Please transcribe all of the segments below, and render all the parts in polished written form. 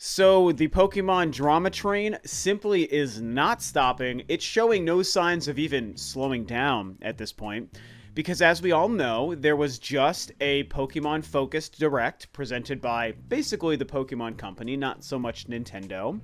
So the Pokemon drama train simply is not stopping. It's showing no signs of even slowing down at this point. Because as we all know, there was just a Pokemon focused direct presented by basically the Pokemon Company, not so much Nintendo.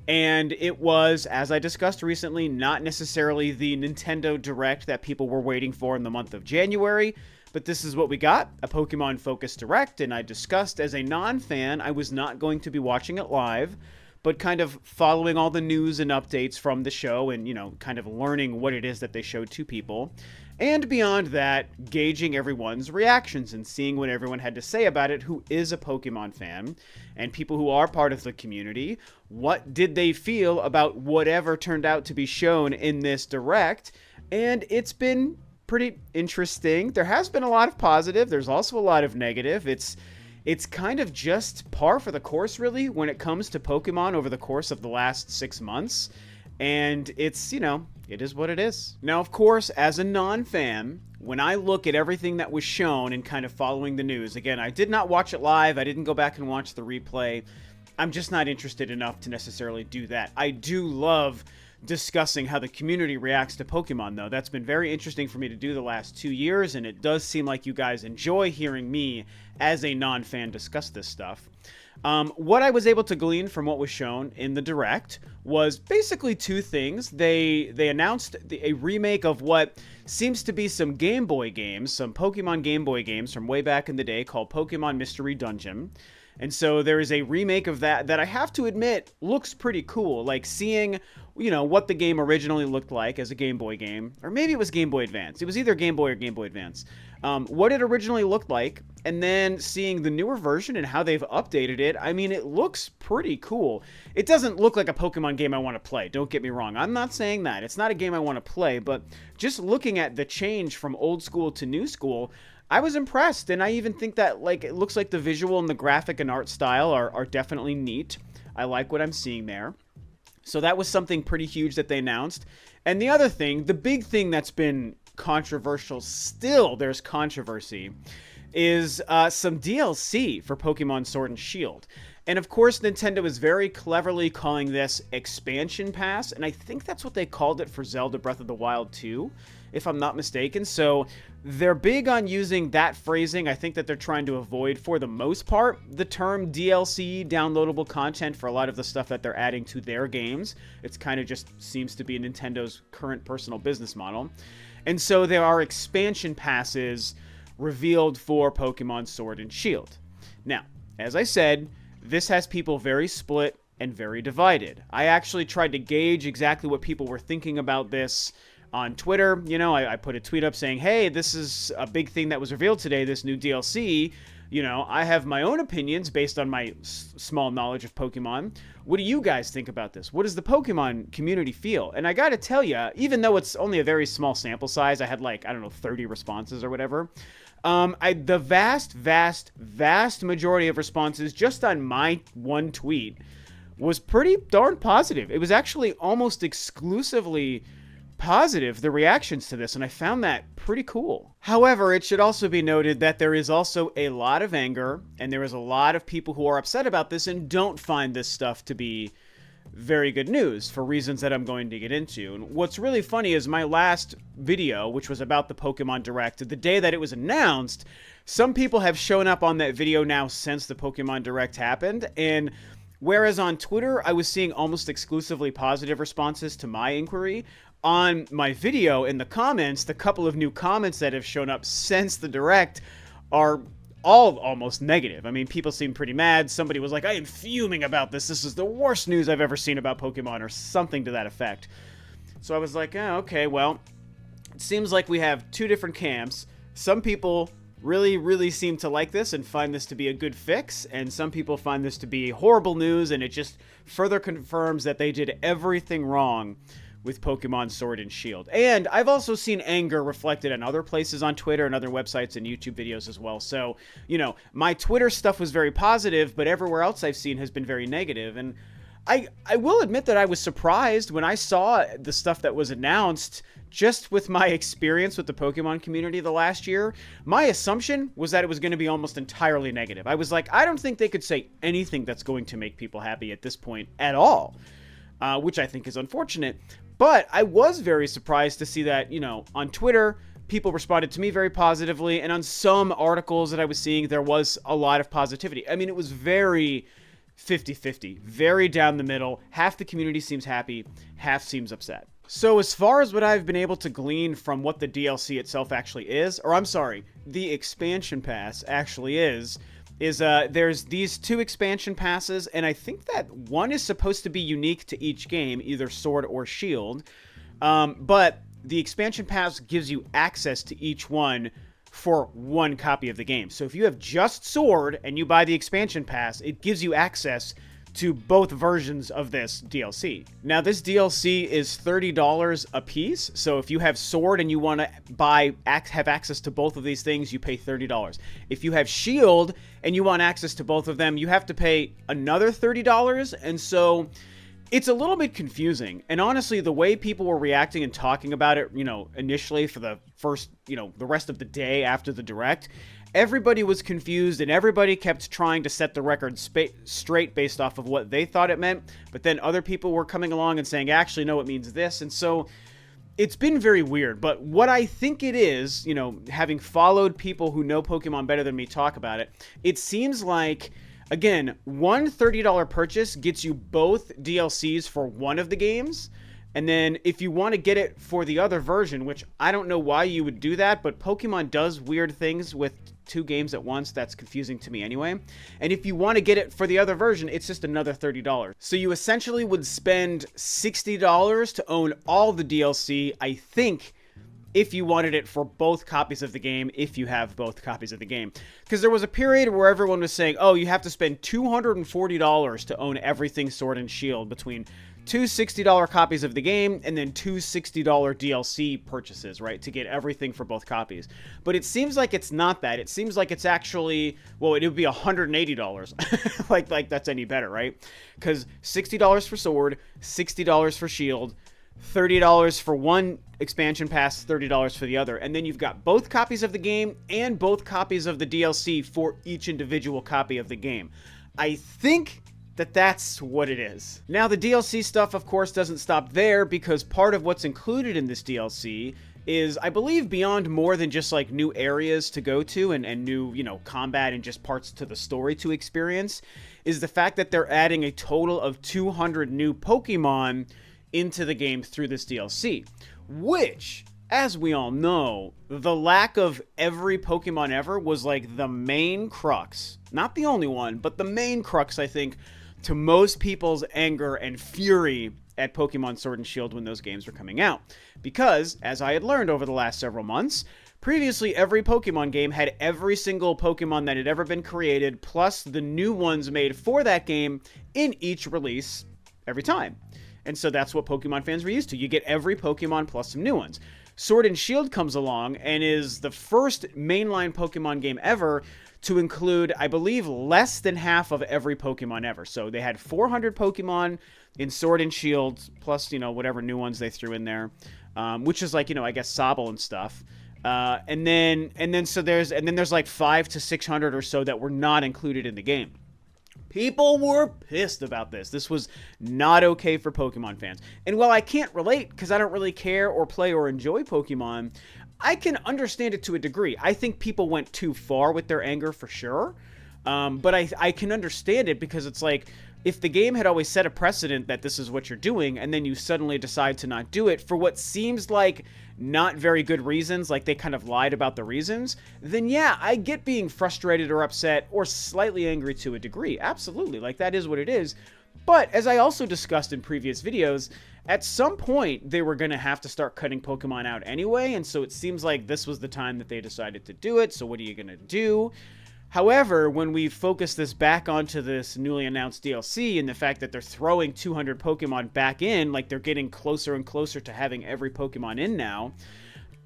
And it was, as I discussed recently, not necessarily the Nintendo Direct that people were waiting for in the month of January, but this is what we got, a Pokemon-focused Direct, and I discussed as a non-fan, I was not going to be watching it live, but kind of following all the news and updates from the show and, kind of learning what it is that they showed to people. And beyond that, gauging everyone's reactions and seeing what everyone had to say about it who is a Pokemon fan and people who are part of the community. What did they feel about whatever turned out to be shown in this Direct? And it's been pretty interesting. There has been a lot of positive. There's also a lot of negative. It's kind of just par for the course, really, when it comes to Pokemon over the course of the last 6 months. And it's, it is what it is. Now, of course, as a non-fan, when I look at everything that was shown and kind of following the news, again, I did not watch it live. I didn't go back and watch the replay. I'm just not interested enough to necessarily do that. I do love discussing how the community reacts to Pokemon, though. That's been very interesting for me to do the last 2 years, and it does seem like you guys enjoy hearing me, as a non-fan, discuss this stuff. What I was able to glean from what was shown in the Direct was basically two things. They announced a remake of what seems to be some Game Boy games, some Pokemon Game Boy games from way back in the day called Pokemon Mystery Dungeon. And so there is a remake of that I have to admit looks pretty cool. Like seeing, what the game originally looked like as a Game Boy game. Or maybe it was Game Boy Advance. It was either Game Boy or Game Boy Advance. What it originally looked like, and then seeing the newer version and how they've updated it, I mean, it looks pretty cool. It doesn't look like a Pokemon game I want to play, don't get me wrong. I'm not saying that. It's not a game I want to play, but just looking at the change from old school to new school, I was impressed, and I even think that, it looks like the visual and the graphic and art style are definitely neat. I like what I'm seeing there. So that was something pretty huge that they announced. And the other thing, the big thing that's been controversial, still there's controversy, is some DLC for Pokemon Sword and Shield. And of course, Nintendo is very cleverly calling this Expansion Pass, and I think that's what they called it for Zelda Breath of the Wild 2, if I'm not mistaken. So they're big on using that phrasing. I think that they're trying to avoid, for the most part, the term DLC, downloadable content, for a lot of the stuff that they're adding to their games. It's kind of just seems to be Nintendo's current personal business model. And so there are expansion passes revealed for Pokemon Sword and Shield. Now, as I said, this has people very split and very divided. I actually tried to gauge exactly what people were thinking about this on Twitter. I put a tweet up saying, hey, this is a big thing that was revealed today, this new DLC. I have my own opinions based on my small knowledge of Pokemon. What do you guys think about this? What does the Pokemon community feel? And I gotta tell you, even though it's only a very small sample size, I had 30 responses or whatever. The vast majority of responses just on my one tweet was pretty darn positive. It was actually almost exclusively positive, the reactions to this, and I found that pretty cool. However, it should also be noted that there is also a lot of anger, and there is a lot of people who are upset about this and don't find this stuff to be very good news for reasons that I'm going to get into. And what's really funny is my last video, which was about the Pokemon Direct, the day that it was announced, some people have shown up on that video now since the Pokemon Direct happened, and whereas on Twitter I was seeing almost exclusively positive responses to my inquiry, on my video, in the comments, the couple of new comments that have shown up since the Direct are all almost negative. I mean, people seem pretty mad. Somebody was like, I am fuming about this. This is the worst news I've ever seen about Pokemon, or something to that effect. So I was like, okay, well, it seems like we have two different camps. Some people really seem to like this and find this to be a good fix, and some people find this to be horrible news, and it just further confirms that they did everything wrong with Pokemon Sword and Shield. And I've also seen anger reflected in other places on Twitter and other websites and YouTube videos as well. So, my Twitter stuff was very positive, but everywhere else I've seen has been very negative. And I will admit that I was surprised when I saw the stuff that was announced. Just with my experience with the Pokemon community the last year, my assumption was that it was going to be almost entirely negative. I was like, I don't think they could say anything that's going to make people happy at this point at all, which I think is unfortunate. But I was very surprised to see that, you know, on Twitter, people responded to me very positively, and on some articles that I was seeing, there was a lot of positivity. I mean, it was very 50-50, very down the middle. Half the community seems happy, half seems upset. So as far as what I've been able to glean from what the DLC itself actually is, or I'm sorry, the expansion pass actually is there's these 2 expansion passes, and I think that one is supposed to be unique to each game, either Sword or Shield, but the expansion pass gives you access to each one for 1 copy of the game. So if you have just Sword and you buy the expansion pass, it gives you access to both versions of this DLC. Now, this DLC is $30 a piece, so if you have Sword and you want to have access to both of these things, you pay $30. If you have Shield and you want access to both of them, you have to pay another $30, and so it's a little bit confusing. And honestly, the way people were reacting and talking about it, you know, initially for the first, you know, the rest of the day after the Direct, everybody was confused, and everybody kept trying to set the record straight based off of what they thought it meant. But then other people were coming along and saying, actually, no, it means this. And so it's been very weird. But what I think it is, you know, having followed people who know Pokemon better than me talk about it, it seems like, again, one $30 purchase gets you both DLCs for one of the games. And then if you want to get it for the other version, which I don't know why you would do that, but Pokemon does weird things with 2 games at once. That's confusing to me anyway. And if you want to get it for the other version, it's just another $30. So you essentially would spend $60 to own all the DLC, I think, if you wanted it for both copies of the game, if you have both copies of the game. Because there was a period where everyone was saying, oh, you have to spend $240 to own everything Sword and Shield between 2 $60 copies of the game and then 2 $60 DLC purchases, right, to get everything for both copies. But it seems like it's not that. It seems like it's actually, well, it would be $180. like that's any better, right? Because $60 for Sword, $60 for Shield, $30 for one expansion pass, $30 for the other. And then you've got both copies of the game and both copies of the DLC for each individual copy of the game. I think that's what it is. Now, the DLC stuff, of course, doesn't stop there, because part of what's included in this DLC is, I believe, beyond more than just like new areas to go to and new, you know, combat and just parts to the story to experience, is the fact that they're adding a total of 200 new Pokemon into the game through this DLC, which, as we all know, the lack of every Pokemon ever was like the main crux, not the only one, but the main crux, I think, to most people's anger and fury at Pokemon Sword and Shield when those games were coming out. Because, as I had learned over the last several months, previously every Pokemon game had every single Pokemon that had ever been created, plus the new ones made for that game in each release every time. And so that's what Pokemon fans were used to. You get every Pokemon plus some new ones. Sword and Shield comes along and is the first mainline Pokemon game ever to include, I believe, less than half of every Pokemon ever. So they had 400 Pokemon in Sword and Shield, plus, you know, whatever new ones they threw in there, which is like, you know, I guess Sobble and stuff. And then there's like 500 to 600 or so that were not included in the game. People were pissed about this. This was not okay for Pokemon fans. And while I can't relate, because I don't really care or play or enjoy Pokemon, I can understand it to a degree. I think people went too far with their anger for sure. But I can understand it, because it's like, if the game had always set a precedent that this is what you're doing, and then you suddenly decide to not do it for what seems like not very good reasons, like they kind of lied about the reasons, then yeah, I get being frustrated or upset or slightly angry to a degree. Absolutely, like that is what it is. But as I also discussed in previous videos, at some point they were going to have to start cutting Pokemon out anyway, and so it seems like this was the time that they decided to do it, so what are you going to do? However, when we focus this back onto this newly announced DLC and the fact that they're throwing 200 Pokemon back in, like they're getting closer and closer to having every Pokemon in now,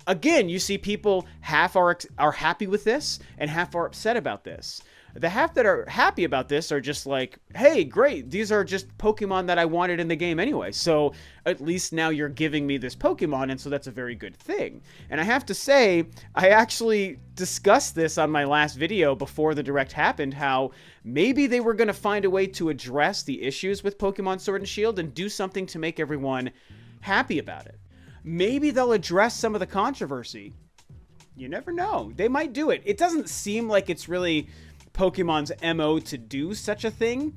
again, you see people half are happy with this and half are upset about this. The half that are happy about this are just like, hey, great, these are just Pokemon that I wanted in the game anyway, so at least now you're giving me this Pokemon, and so that's a very good thing. And I have to say, I actually discussed this on my last video before the Direct happened, how maybe they were going to find a way to address the issues with Pokemon Sword and Shield and do something to make everyone happy about it. Maybe they'll address some of the controversy. You never know. They might do it. It doesn't seem like it's really Pokemon's MO to do such a thing,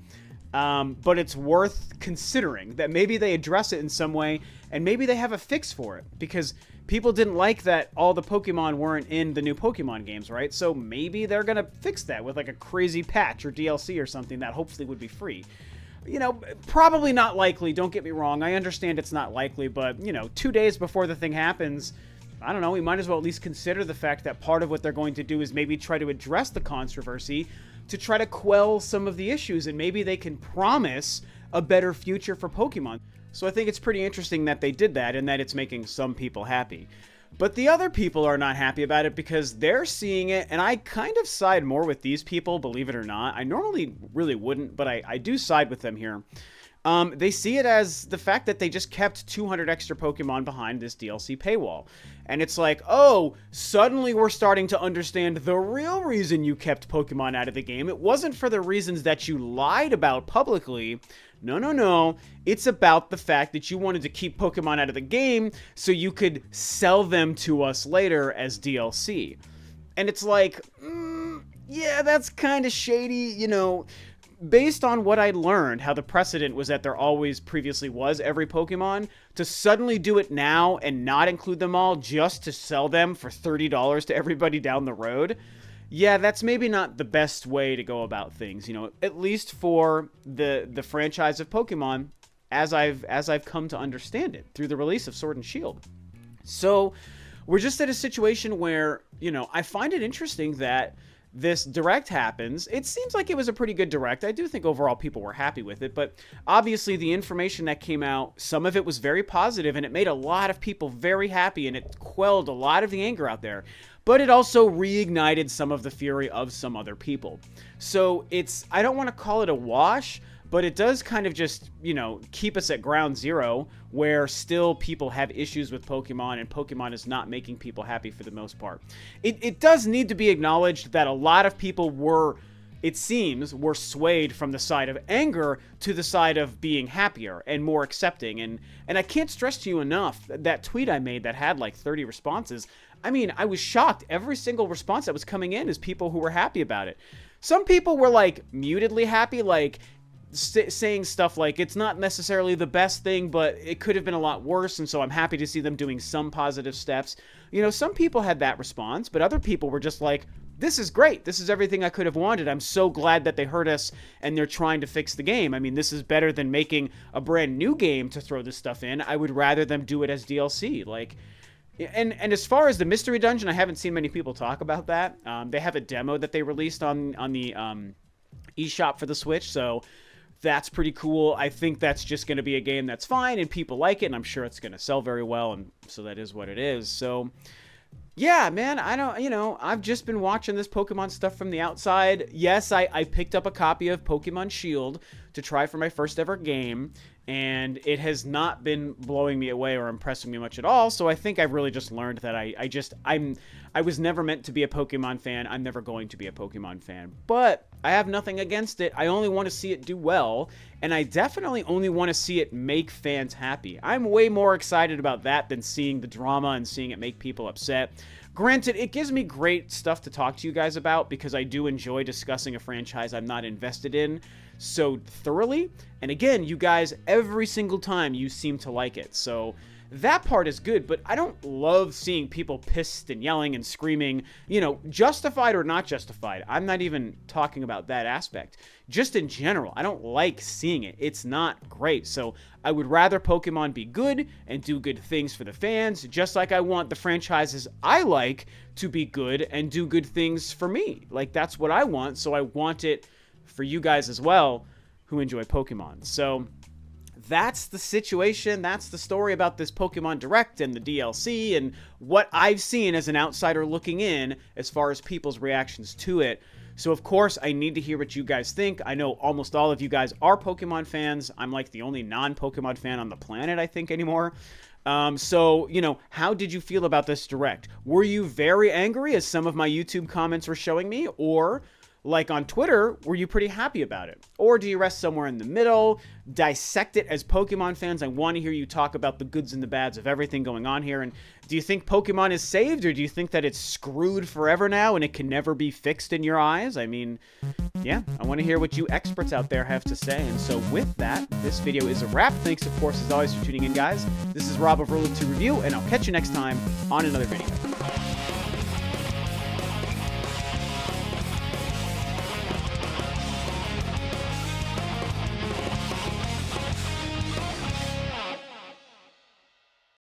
but it's worth considering that maybe they address it in some way, and maybe they have a fix for it, because people didn't like that all the Pokemon weren't in the new Pokemon games, right? So maybe they're going to fix that with like a crazy patch or DLC or something that hopefully would be free. You know, probably not likely, don't get me wrong. I understand it's not likely, but, you know, 2 days before the thing happens, I don't know, we might as well at least consider the fact that part of what they're going to do is maybe try to address the controversy to try to quell some of the issues, and maybe they can promise a better future for Pokemon. So I think it's pretty interesting that they did that and that it's making some people happy. But the other people are not happy about it because they're seeing it, and I kind of side more with these people, believe it or not. I normally really wouldn't, but I do side with them here. They see it as the fact that they just kept 200 extra Pokemon behind this DLC paywall. And it's like, oh, suddenly we're starting to understand the real reason you kept Pokemon out of the game. It wasn't for the reasons that you lied about publicly. No, no, no. It's about the fact that you wanted to keep Pokemon out of the game so you could sell them to us later as DLC. And it's like, yeah, that's kind of shady, you know. Based on what I learned, how the precedent was that there always previously was every Pokemon, to suddenly do it now and not include them all just to sell them for $30 to everybody down the road, yeah, that's maybe not the best way to go about things, you know, at least for the franchise of Pokemon as I've come to understand it through the release of Sword and Shield. So we're just at a situation where, you know, I find it interesting that this Direct happens. It seems like it was a pretty good Direct. I do think overall people were happy with it, but obviously the information that came out, some of it was very positive, and it made a lot of people very happy, and it quelled a lot of the anger out there. But it also reignited some of the fury of some other people. So I don't want to call it a wash, but it does kind of just, you know, keep us at ground zero where still people have issues with Pokemon, and Pokemon is not making people happy for the most part. It does need to be acknowledged that a lot of people were swayed from the side of anger to the side of being happier and more accepting. And I can't stress to you enough that tweet I made that had like 30 responses. I mean, I was shocked. Every single response that was coming in is people who were happy about it. Some people were like mutedly happy, like saying stuff like, it's not necessarily the best thing, but it could have been a lot worse, and so I'm happy to see them doing some positive steps. You know, some people had that response, but other people were just like, this is great. This is everything I could have wanted. I'm so glad that they heard us and they're trying to fix the game. I mean, this is better than making a brand new game to throw this stuff in. I would rather them do it as DLC. Like, and as far as the mystery dungeon, I haven't seen many people talk about that. They have a demo that they released on the eShop for the Switch, so that's pretty cool. I think that's just going to be a game that's fine and people like it, and I'm sure it's going to sell very well, and so that is what it is. So yeah, man, I've just been watching this Pokemon stuff from the outside. Yes, I picked up a copy of Pokemon Shield to try for my first ever game, and it has not been blowing me away or impressing me much at all. So I think I've really just learned that I was never meant to be a Pokemon fan. I'm never going to be a Pokemon fan, but I have nothing against it. I only want to see it do well, and I definitely only want to see it make fans happy. I'm way more excited about that than seeing the drama and seeing it make people upset. Granted, it gives me great stuff to talk to you guys about because I do enjoy discussing a franchise I'm not invested in so thoroughly. And again, you guys, every single time you seem to like it. So that part is good, but I don't love seeing people pissed and yelling and screaming, you know, justified or not justified. I'm not even talking about that aspect. Just in general, I don't like seeing it. It's not great. So I would rather Pokemon be good and do good things for the fans, just like I want the franchises I like to be good and do good things for me. Like, that's what I want, so I want it for you guys as well who enjoy Pokemon. So that's the situation. That's the story about this Pokemon Direct and the DLC and what I've seen as an outsider looking in as far as people's reactions to it. So, of course, I need to hear what you guys think. I know almost all of you guys are Pokemon fans. I'm like the only non-Pokemon fan on the planet, I think, anymore. So, how did you feel about this direct? Were you very angry, as some of my YouTube comments were showing me? Or, like on Twitter, were you pretty happy about it? Or do you rest somewhere in the middle, dissect it as Pokemon fans? I want to hear you talk about the goods and the bads of everything going on here. And do you think Pokemon is saved, or do you think that it's screwed forever now and it can never be fixed in your eyes? I mean, yeah, I want to hear what you experts out there have to say. And so with that, this video is a wrap. Thanks, of course, as always, for tuning in, guys. This is Rob of Roll to Review, and I'll catch you next time on another video.